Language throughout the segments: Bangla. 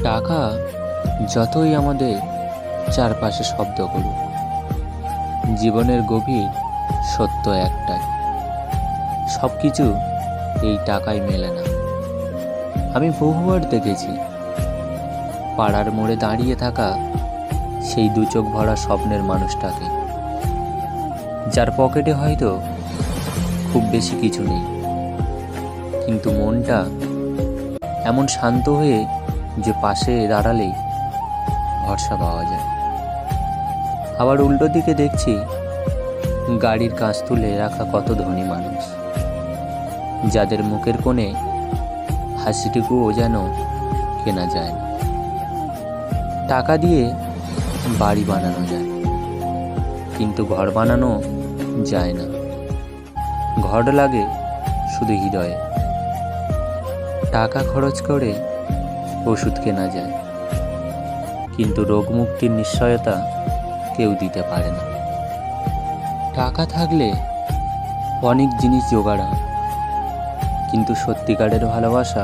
টাকা যতই আমাদের চারপাশে শব্দ করুক, জীবনের গভীর সত্য একটাই, সব কিছু এই টাকায় মেলে না। আমি বহুবার দেখেছি পাড়ার মোড়ে দাঁড়িয়ে থাকা সেই দু চোখ ভরা স্বপ্নের মানুষটাকে, যার পকেটে হয়তো খুব বেশি কিছু নেই, কিন্তু মনটা এমন শান্ত হয়ে যে পাশে দাঁড়ালেই ভরসা পাওয়া যায়। আবার উল্টো দিকে দেখছি গাড়ির কাঁচ তুলে রাখা কত ধনী মানুষ, যাদের মুখের কোণে হাসিটুকুও যেন কেনা যায় না। টাকা দিয়ে বাড়ি বানানো যায়, কিন্তু ঘর বানানো যায় না। ঘর লাগে শুধু হৃদয়ে। টাকা খরচ করে ওষুধ কেনা যায়, কিন্তু রোগ মুক্তির নিশ্চয়তা কেউ দিতে পারে না। টাকা থাকলে অনেক জিনিস জোগাড় হয়, কিন্তু সত্যিকারের ভালোবাসা,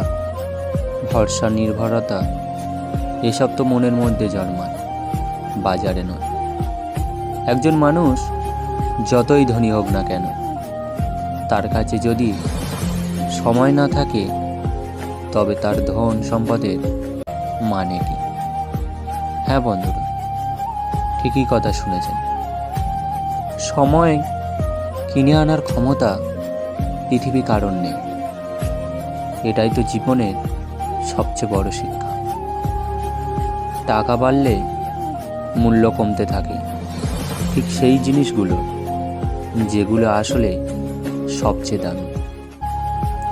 ভরসা, নির্ভরতা এসব তো মনের মধ্যে জন্মায়, বাজারে নয়। একজন মানুষ যতই ধনী হোক না কেন, তার কাছে যদি সময় না থাকে, তবে তার ধন সম্পদের মানে কি? হ্যাঁ বন্ধুরা, ঠিকই কথা শুনেছেন। সময় কিনে আনার ক্ষমতা পৃথিবী কারণ নেই। এটাই তো জীবনের সবচেয়ে বড় শিক্ষা। টাকা বাড়লে মূল্য কমতে থাকে ঠিক সেই জিনিসগুলো যেগুলো আসলে সবচেয়ে দামি।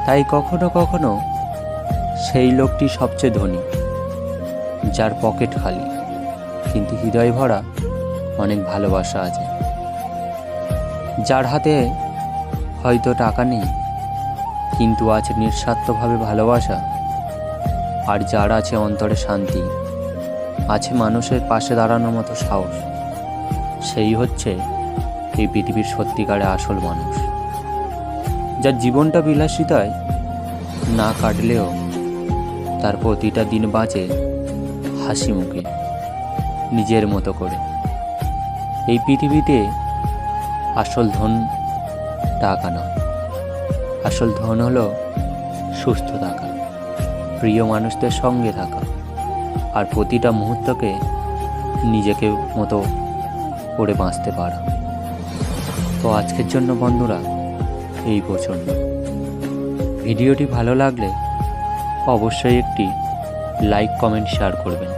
তাই কখনো কখনো সেই লোকটি সবচেয়ে ধনী, যার পকেট খালি কিন্তু হৃদয় ভরা অনেক ভালোবাসা আছে। যার হাতে হয়তো টাকা নেই, কিন্তু আছে নিঃস্বার্থভাবে ভালোবাসা। আর যার আছে অন্তরে শান্তি, আছে মানুষের পাশে দাঁড়ানোর মতো সাহস। সেই হচ্ছে এই পৃথিবীর সত্যিকারে আসল মানুষ, যার জীবনটা বিলাসিতায় না কাটলেও তার প্রতিটা দিন বাঁচে হাসি মুখে, নিজের মতো করে। এই পৃথিবীতে আসল ধন টাকা নয়, আসল ধন হলো সুস্থ থাকা, প্রিয় মানুষদের সঙ্গে থাকা, আর প্রতিটা মুহূর্তকে নিজেকে মতো করে বাঁচতে পারা। তো আজকের জন্য বন্ধুরা এই পছন্দ। ভিডিওটি ভালো লাগলে অবশ্যই একটি লাইক, কমেন্ট, শেয়ার করবেন।